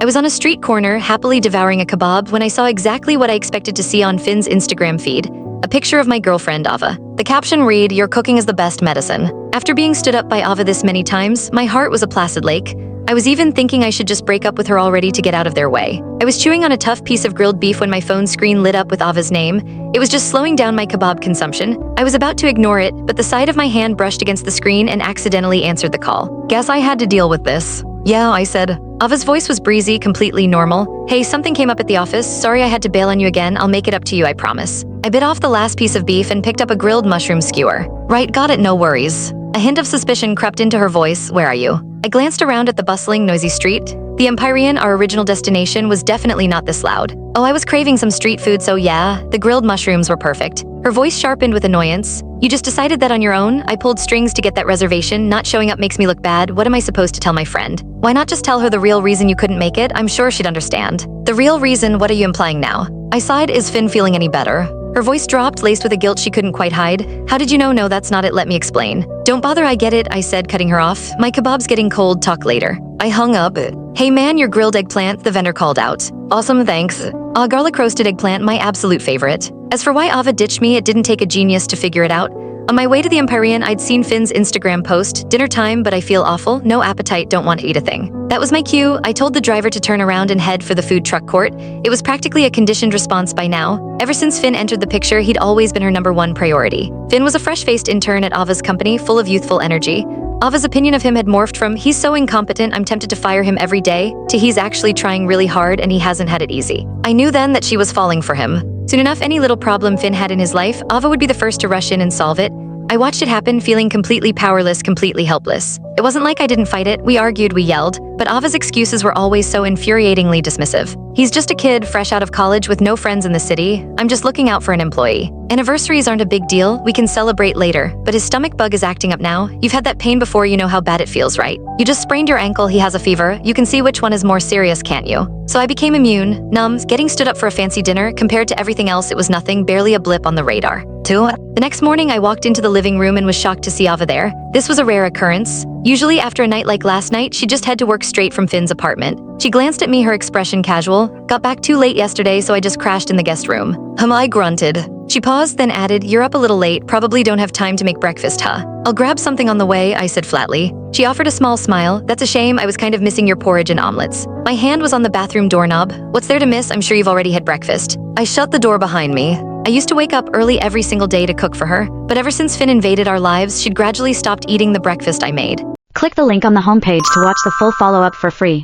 I was on a street corner, happily devouring a kebab, when I saw exactly what I expected to see on Finn's Instagram feed. A picture of my girlfriend, Ava. The caption read, "Your cooking is the best medicine." After being stood up by Ava this many times, my heart was a placid lake. I was even thinking I should just break up with her already to get out of their way. I was chewing on a tough piece of grilled beef when my phone screen lit up with Ava's name. It was just slowing down my kebab consumption. I was about to ignore it, but the side of my hand brushed against the screen and accidentally answered the call. Guess I had to deal with this. Yeah, I said. Ava's voice was breezy, completely normal. Hey, something came up at the office. Sorry I had to bail on you again. I'll make it up to you, I promise. I bit off the last piece of beef and picked up a grilled mushroom skewer. Right, got it, no worries. A hint of suspicion crept into her voice. Where are you? I glanced around at the bustling, noisy street. The Empyrean, our original destination, was definitely not this loud. Oh, I was craving some street food, so yeah, the grilled mushrooms were perfect. Her voice sharpened with annoyance. You just decided that on your own? I pulled strings to get that reservation. Not showing up makes me look bad. What am I supposed to tell my friend? Why not just tell her the real reason you couldn't make it? I'm sure she'd understand. The real reason? What are you implying now? I sighed. Is Finn feeling any better? Her voice dropped, laced with a guilt she couldn't quite hide. How did you know? No, that's not it. Let me explain. Don't bother, I get it, I said, cutting her off. My kebab's getting cold. Talk later. I hung up. Hey man, your grilled eggplant, the vendor called out. Awesome, thanks. Garlic roasted eggplant, my absolute favorite. As for why Ava ditched me, it didn't take a genius to figure it out. On my way to the Empyrean, I'd seen Finn's Instagram post, dinner time, but I feel awful, no appetite, don't want to eat a thing. That was my cue. I told the driver to turn around and head for the food truck court. It was practically a conditioned response by now. Ever since Finn entered the picture, he'd always been her #1 priority. Finn was a fresh-faced intern at Ava's company, full of youthful energy. Ava's opinion of him had morphed from, he's so incompetent, I'm tempted to fire him every day, to he's actually trying really hard and he hasn't had it easy. I knew then that she was falling for him. Soon enough, any little problem Finn had in his life, Ava would be the first to rush in and solve it. I watched it happen, feeling completely powerless, completely helpless. It wasn't like I didn't fight it, we argued, we yelled, but Ava's excuses were always so infuriatingly dismissive. He's just a kid, fresh out of college with no friends in the city. I'm just looking out for an employee. Anniversaries aren't a big deal, we can celebrate later, but his stomach bug is acting up now. You've had that pain before, you know how bad it feels, right? You just sprained your ankle, he has a fever. You can see which one is more serious, can't you? So I became immune, numb, getting stood up for a fancy dinner. Compared to everything else, it was nothing, barely a blip on the radar. The next morning, I walked into the living room and was shocked to see Ava there. This was a rare occurrence. Usually, after a night like last night, she'd just head to work straight from Finn's apartment. She glanced at me, her expression casual. Got back too late yesterday, so I just crashed in the guest room. I grunted. She paused, then added, you're up a little late, probably don't have time to make breakfast, huh? I'll grab something on the way, I said flatly. She offered a small smile. That's a shame, I was kind of missing your porridge and omelets. My hand was on the bathroom doorknob. What's there to miss? I'm sure you've already had breakfast. I shut the door behind me. I used to wake up early every single day to cook for her, but ever since Finn invaded our lives, she'd gradually stopped eating the breakfast I made. Click the link on the homepage to watch the full follow-up for free.